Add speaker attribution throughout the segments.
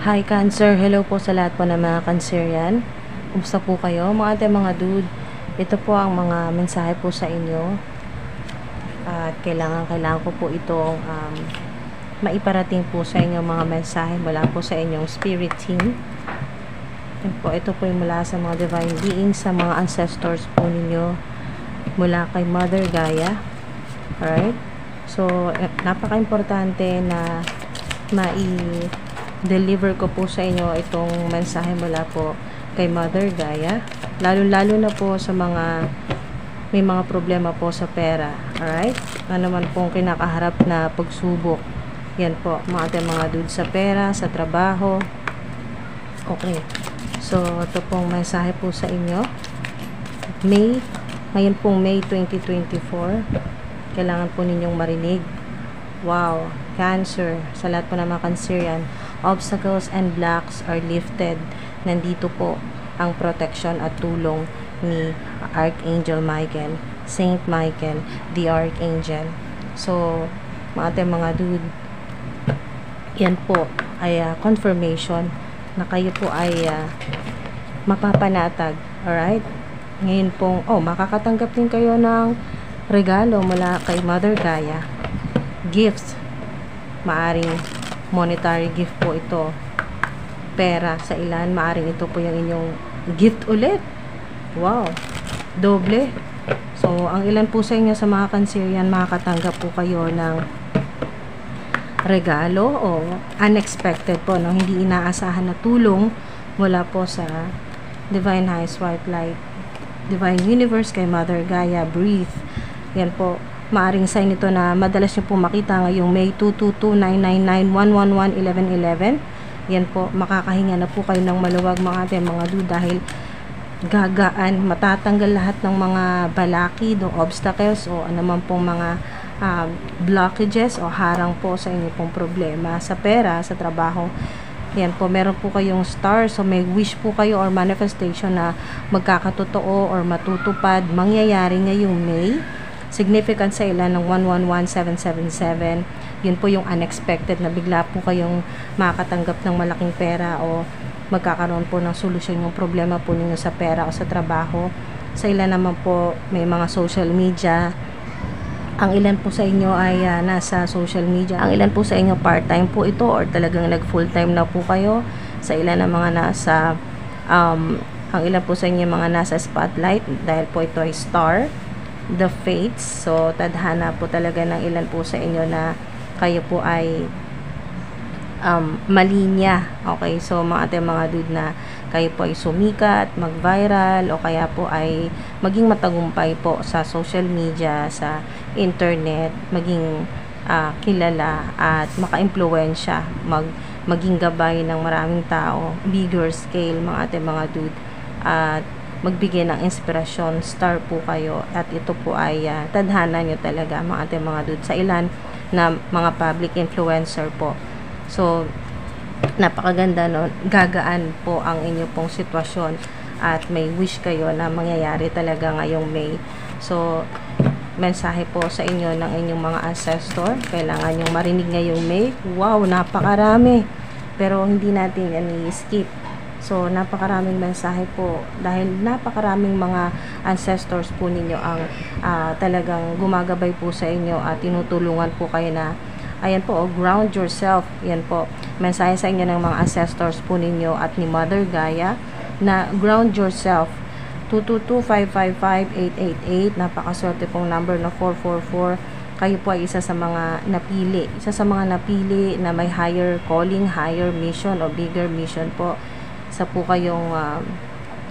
Speaker 1: Hi Cancer, hello po sa lahat po ng mga Cancerian. Kumusta po kayo mga ate mga dude? Ito po ang mga mensahe po sa inyo. At kailangan ko po itong maiparating po sa inyo mga mensahe mula po sa inyong spirit team. Ito po yung mula sa mga divine beings, sa mga ancestors po ninyo, mula kay Mother Gaia. Alright? So, napaka-importante na deliver ko po sa inyo itong mensahe mula po kay Mother Gaia, lalo na po sa mga may mga problema po sa pera. Alright? Ano naman pong kinakaharap na pagsubok, yan po mga dude, sa pera, sa trabaho. Okay, so ito pong mensahe po sa inyo. Ngayon pong May 2024, kailangan po ninyong marinig. Wow, Cancer, sa lahat po ng mga Cancerian, obstacles and blocks are lifted. Nandito po ang protection at tulong ni Archangel Michael, Saint Michael, the Archangel. So, mga dude, yan po ay confirmation na kayo po ay mapapanatag. Alright? Ngayon pong, makakatanggap din kayo ng regalo mula kay Mother Gaia. Gifts. Maaring monetary gift po ito. Pera sa ilan, maaring ito po yung inyong gift ulit. Wow. Doble. So, ang ilan po sa inyo sa mga Cancerian, makakatanggap po kayo ng regalo o unexpected po, no? Hindi inaasahan na tulong mula po sa Divine Highest White Light, Divine Universe, kay Mother Gaia. Breathe. Yan po. Maaring sign ito na madalas nyo po makita ngayong May 222-999-111-1111. Yan po, makakahinga na po kayo ng maluwag mga dude, dahil gagaan, matatanggal lahat ng mga balakid o obstacles o anuman pong mga blockages o harang po sa inyo pong problema sa pera, sa trabaho. Yan po, meron po kayong star, so may wish po kayo or manifestation na magkakatotoo or matutupad, mangyayari ngayong May. Significant sa ilan ng 111777. Yun po yung unexpected na bigla po kayong makakatanggap ng malaking pera o magkakaroon po ng solusyon yung problema po ninyo sa pera o sa trabaho. Sa ilan naman po may mga social media. Ang ilan po sa inyo ay nasa social media. Ang ilan po sa inyo part-time po ito or talagang nag-full-time na po kayo. Sa ilan na mga nasa ang ilan po sa inyo mga nasa spotlight dahil po ito ay star, the fates. So, tadhana po talaga ng ilan po sa inyo na kayo po ay malinya. Okay, so mga dude, na kayo po ay sumikat, mag-viral, o kaya po ay maging matagumpay po sa social media, sa internet, maging kilala at maka-impluwensya, maging gabay ng maraming tao, bigger scale mga dude, at magbigay ng inspirasyon. Star po kayo, at ito po ay tadhana nyo talaga mga dude, sa ilan na mga public influencer po. So, napakaganda, no? Gagaan po ang inyo pong sitwasyon at may wish kayo na mangyayari talaga ngayong May. So, mensahe po sa inyo ng inyong mga ancestor, kailangan yung marinig ngayong May. Wow, napakarami, pero hindi natin yan i-skip. So, napakaraming mensahe po dahil napakaraming mga ancestors po ninyo ang talagang gumagabay po sa inyo at tinutulungan po kayo na, ayan po, ground yourself. Yan po, mensahe sa inyo ng mga ancestors po ninyo at ni Mother Gaia na ground yourself. 222-555-888, napakaswerte pong number na 444. Kayo po ay isa sa mga napili na may higher calling, higher mission o bigger mission po. Isa po kayong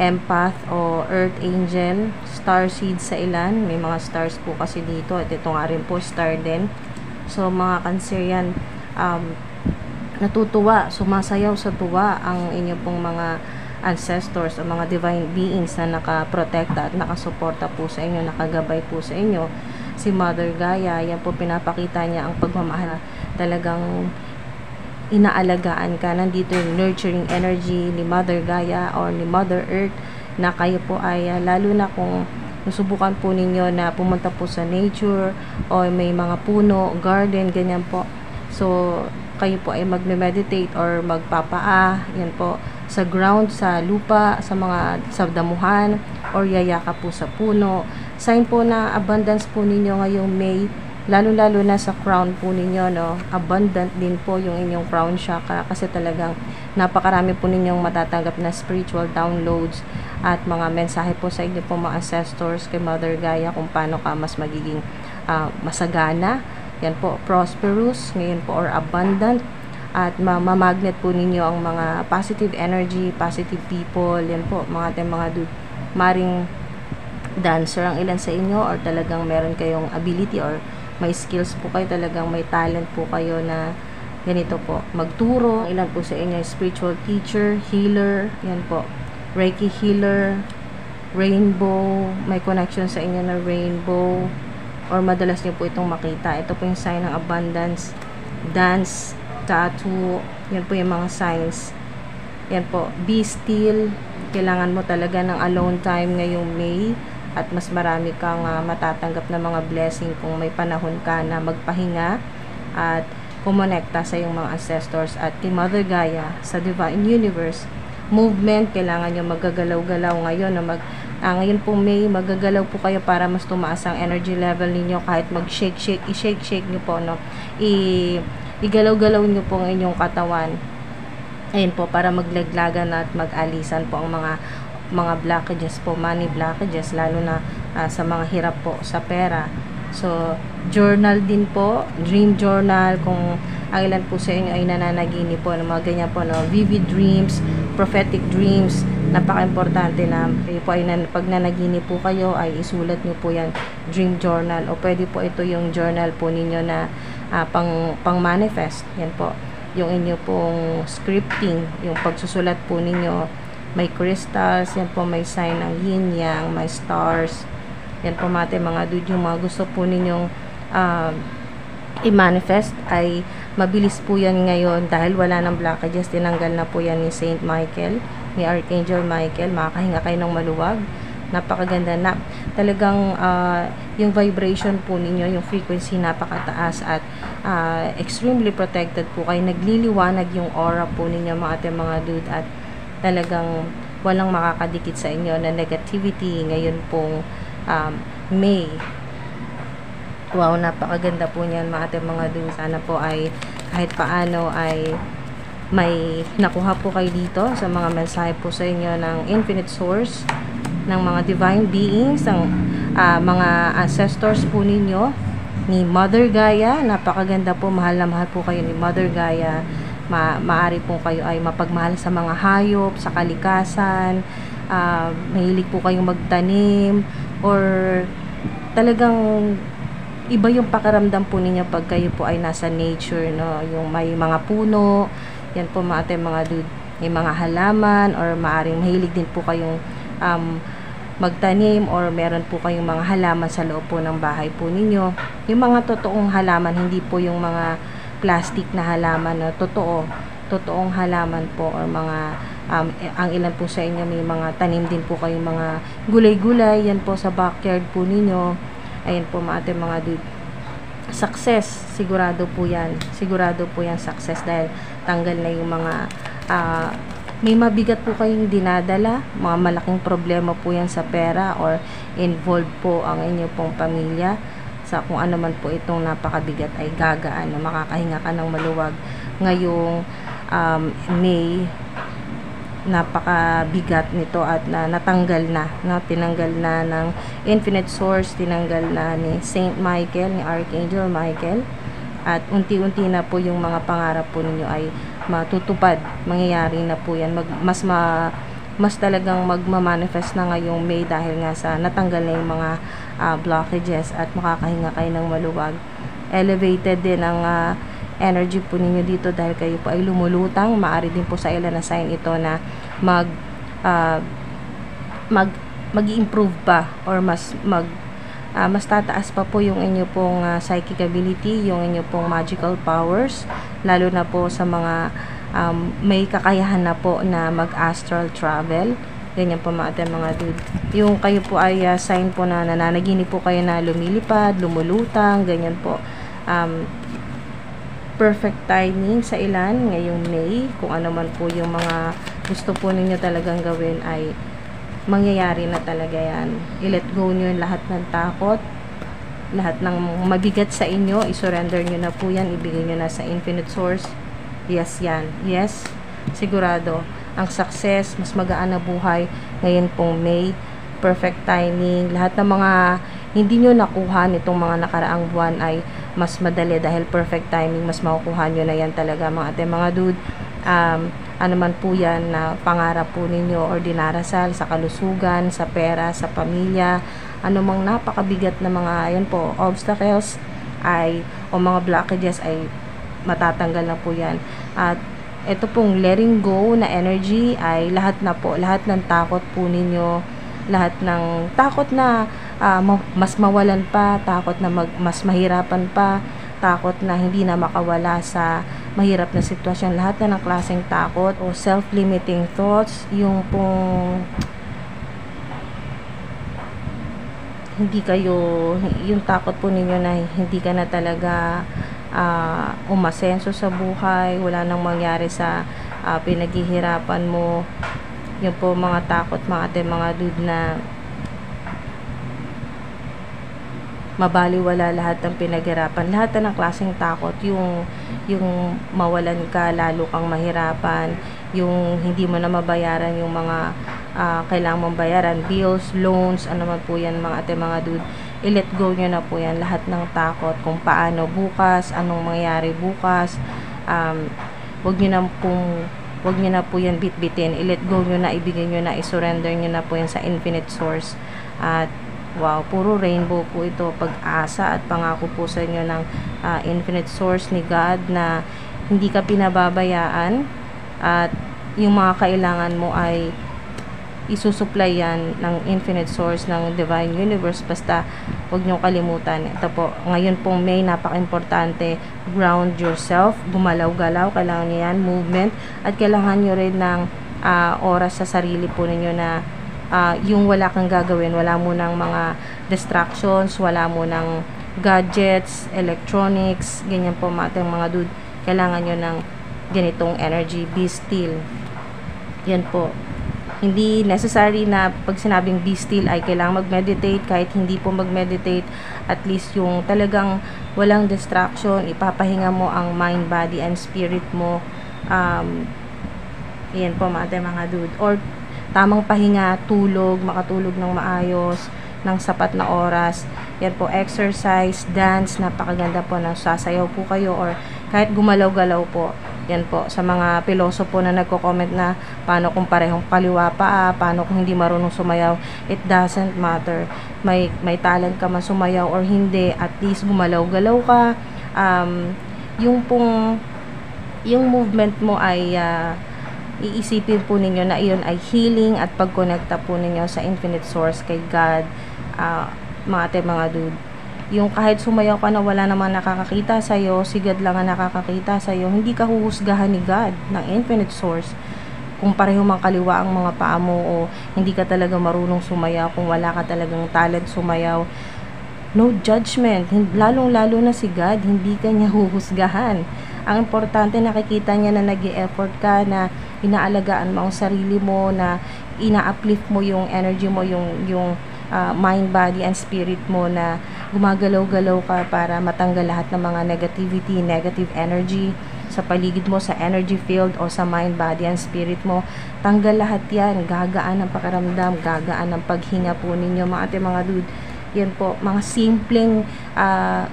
Speaker 1: empath o earth angel, star seed sa ilan. May mga stars po kasi dito, at ito nga rin po star din. So mga Cancerian, natutuwa, sumasayaw sa tuwa ang inyo pong mga ancestors o mga divine beings na nakaprotekta at nakasuporta po sa inyo, nakagabay po sa inyo. Si Mother Gaia, yan po pinapakita niya ang pagmamahal. Talagang inaalagaan ka. Nandito yung nurturing energy ni Mother Gaia or ni Mother Earth, na kayo po ay lalo na kung nasubukan po ninyo na pumunta po sa nature o may mga puno, garden, ganyan po. So, kayo po ay magme-meditate or magpapaa, yan po, sa ground, sa lupa, sa damuhan, or yayaka po sa puno. Sign po na abundance po ninyo ngayong May, lalo-lalo na sa crown po ninyo, no? Abundant din po yung inyong crown chakra kasi talagang napakarami po ninyong matatanggap na spiritual downloads at mga mensahe po sa inyo po mga ancestors kay Mother Gaia kung paano ka mas magiging masagana. Yan po, prosperous, ngayon po, or abundant. At mamagnet po ninyo ang mga positive energy, positive people. Yan po, mga dude. Maring dancer ang ilan sa inyo or talagang meron kayong ability or may skills po kayo, talagang may talent po kayo na ganito po, magturo. Ilan po sa inyo, spiritual teacher, healer, yan po, Reiki healer, rainbow, may connection sa inyo na rainbow, or madalas nyo po itong makita. Ito po yung sign ng abundance, dance, tattoo, yan po yung mga signs. Yan po, be still, kailangan mo talaga ng alone time ngayong May, at mas marami kang matatanggap na mga blessing kung may panahon ka na magpahinga at kumonekta sa iyong mga ancestors at kay Mother Gaia sa Divine Universe. Movement, kailangan nyo magagalaw-galaw ngayon na ngayon po May, magagalaw po kayo para mas tumaas ang energy level ninyo, kahit mag-shake-shake, i-shake-shake nyo po, no? Igalaw-galaw nyo po ang inyong katawan. Ayun po, para maglaglagan at mag-alisan po ang mga blockages po, money blockages, lalo na sa mga hirap po sa pera. So, journal din po, dream journal, kung ang ilan po sa inyo ay nananaginip po ng mga ganyan po, no? Vivid dreams, prophetic dreams, napaka-importante na kayo po ay pag nanaginip po kayo ay isulat nyo po yan, dream journal, o pwede po ito yung journal po ninyo na pang manifest. Yan po yung inyo pong scripting, yung pagsusulat po ninyo. May crystals, yan po, may sign ng yin yang, may stars, yan po mga dude, yung mga gusto po ninyong i-manifest ay mabilis po yan ngayon dahil wala ng blockages. Tinanggal na po yan ni Saint Michael, ni Archangel Michael. Makakahinga kayo ng maluwag, napakaganda na talagang yung vibration po ninyo, yung frequency napakataas at extremely protected po kayo. Nagliliwanag yung aura po ninyo mga dude, at talagang walang makakadikit sa inyo na negativity ngayon pong May. Wow, napakaganda po niyan mga dude. Sana po ay kahit paano ay may nakuha po kayo dito sa mga mensahe po sa inyo ng infinite source, ng mga divine beings, ng mga ancestors po ninyo, ni Mother Gaia. Napakaganda po, mahal na mahal po kayo ni Mother Gaia. Maari po kayo ay mapagmahal sa mga hayop, sa kalikasan, mahilig po kayong magtanim, or talagang iba yung pakiramdam po ninyo pag kayo po ay nasa nature, no? Yung may mga puno, yan po mga dude, may mga halaman, or maaring mahilig din po kayong magtanim, or meron po kayong mga halaman sa loob po ng bahay po ninyo. Yung mga totoong halaman, hindi po yung mga plastic na halaman, no? Totoong halaman po, or mga ang ilan po sa inyo may mga tanim din po kayong mga gulay-gulay, yan po sa backyard po ninyo. Ayan po mga dude, success, sigurado po yan success, dahil tanggal na yung mga may mabigat po kayong dinadala, mga malaking problema po yan sa pera, or involved po ang inyo pong pamilya sa kung ano man po itong napakabigat, ay gagaan na makakahinga ka ng maluwag ngayong May. Napakabigat nito at natanggal na, tinanggal na ng infinite source, tinanggal na ni Saint Michael, ni Archangel Michael, at unti-unti na po yung mga pangarap po ninyo ay matutupad, mangyayari na po yan, mas talagang magmamanifest na ngayong May, dahil nga sa natanggal na yung mga blockages, at makakahinga kayo ng maluwag. Elevated din ang energy po ninyo dito dahil kayo po ay lumulutang. Maari din po sa ilan na sign ito na mag-improve pa, or mas tataas pa po yung inyo pong psychic ability, yung inyo pong magical powers, lalo na po sa mga may kakayahan na po na mag-astral travel. Ganyan po mga dude. Yung kayo po ay sign po na nananaginip po kayo na lumilipad, lumulutang, ganyan po. perfect timing sa ilan ngayong May. Kung ano man po yung mga gusto po ninyo talagang gawin ay mangyayari na talaga yan. I-let go nyo yung lahat ng takot, lahat ng mabigat sa inyo, i-surrender nyo na po yan, ibigay nyo na sa infinite source. Yes yan. Yes, sigurado. Ang success, mas magaan na buhay ngayon pong May. Perfect timing. Lahat ng mga hindi nyo nakuha nitong mga nakaraang buwan ay mas madali dahil perfect timing. Mas makukuha nyo na yan talaga mga ate, mga dude. Ano man po yan na pangarap po ninyo or dinarasal sa kalusugan, sa pera, sa pamilya, ano mang napakabigat na mga yan po, obstacles ay o mga blockages ay matatanggal na po yan. At ito pong letting go na energy ay lahat na po, lahat ng takot po ninyo, lahat ng takot na mas mawalan pa, takot na mas mahirapan pa, takot na hindi na makawala sa mahirap na sitwasyon, lahat na ng klaseng takot o self-limiting thoughts, yung pong hindi kayo, yung takot po ninyo na hindi ka na talaga umasenso sa buhay, wala nang mangyari sa pinaghihirapan mo, yun po mga takot mga ate, mga dude, na mabaliwala lahat ng pinaghirapan, lahat ng klaseng takot, yung mawalan ka, lalo kang mahirapan, yung hindi mo na mabayaran yung mga kailangan mong bayaran, bills, loans, ano man po yan mga ate, mga dude, i-let go nyo na po yan, lahat ng takot, kung paano bukas, anong mangyayari bukas, wag nyo na po yan bitbitin, i-let go nyo na, ibigay nyo na, i-surrender nyo na po yan sa infinite source. At wow, puro rainbow po ito, pag-asa at pangako po sa inyo ng infinite source ni God na hindi ka pinababayaan at yung mga kailangan mo ay isusupply yan ng infinite source ng divine universe. Basta huwag nyo kalimutan, ito po, ngayon pong May, napaka-importante, ground yourself, gumalaw-galaw, kailangan nyo yan, movement, at kailangan nyo rin ng oras sa sarili po ninyo na yung wala kang gagawin, wala mo ng mga distractions, wala mo ng gadgets, electronics, ganyan po mga dude, kailangan nyo ng ganitong energy, be still. Yan po, hindi necessary na pag sinabing be still ay kailangan mag-meditate. Kahit hindi po mag-meditate, at least yung talagang walang distraction, ipapahinga mo ang mind, body, and spirit mo. Yan po mga dude, or tamang pahinga, tulog, makatulog ng maayos, ng sapat na oras. Yan po, exercise, dance, napakaganda po na sasayaw po kayo or kahit gumalaw-galaw po. Yan po, sa mga pilosopo na nagko-comment na paano kung parehong kaliwa pa, paano kung hindi marunong sumayaw, it doesn't matter. May talent ka man sumayaw or hindi, at least gumalaw-galaw ka. Yung movement mo ay iisipin po ninyo na iyon ay healing at pagkonekta po ninyo sa infinite source kay God, mga dude. Yung kahit sumayaw ka na wala namang nakakakita sa'yo, si God lang ang nakakakita sa'yo, hindi ka huhusgahan ni God, ng infinite source. Kung pareho mang kaliwa ang mga paa mo o hindi ka talaga marunong sumayaw, kung wala ka talagang talent sumayaw, no judgment. Lalong-lalo na si God, hindi ka niya huhusgahan. Ang importante, nakikita niya na nag-e-effort ka, na inaalagaan mo ang sarili mo, na ina-uplift mo yung energy mo, yung mind, body, and spirit mo, na gumagalaw-galaw ka para matanggal lahat ng mga negativity, negative energy sa paligid mo, sa energy field o sa mind, body, and spirit mo. Tanggal lahat yan, gagaan ang pakiramdam, gagaan ang paghinga po ninyo mga dude. Yan po, mga simpleng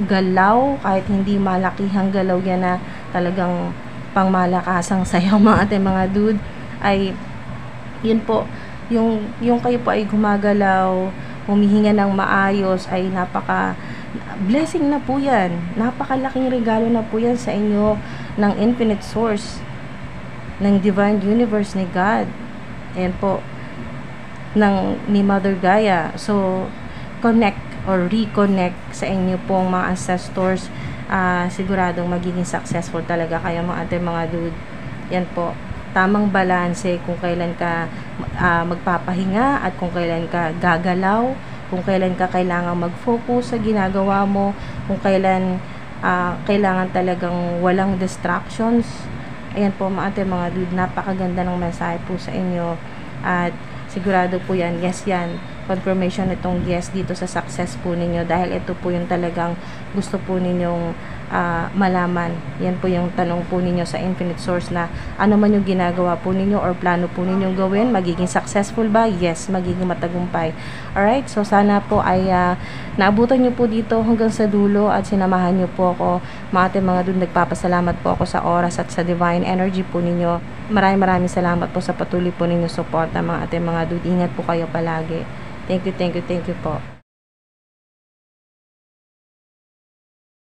Speaker 1: galaw, kahit hindi malakihang galaw yan na talagang pangmalakasang sayaw mga dude, ay yun po, yung kayo po ay gumagalaw, humihinga ng maayos, ay napaka blessing na po yan, napakalaking regalo na po yan sa inyo ng infinite source, ng divine universe ni God, ayan po, ni Mother Gaia. So connect or reconnect sa inyo pong mga ancestors, siguradong magiging successful talaga kayo mga dude. Yan po, tamang balanse kung kailan ka magpapahinga at kung kailan ka gagalaw, kung kailan ka kailangan mag-focus sa ginagawa mo, kung kailan kailangan talagang walang distractions. Ayan po mga dude, napakaganda ng mensahe po sa inyo. At sigurado po yan, yes yan, confirmation itong yes dito sa success po ninyo, dahil ito po yung talagang gusto po ninyong malaman. Yan po yung tanong po ninyo sa Infinite Source, na ano man yung ginagawa po ninyo or plano po ninyong gawin, magiging successful ba? Yes, magiging matagumpay. Alright, so sana po ay naabutan nyo po dito hanggang sa dulo at sinamahan nyo po ako. Mga dude, nagpapasalamat po ako sa oras at sa divine energy po ninyo. Maraming salamat po sa patuloy po ninyo support, mga dude. Ingat po kayo palagi. Thank you po.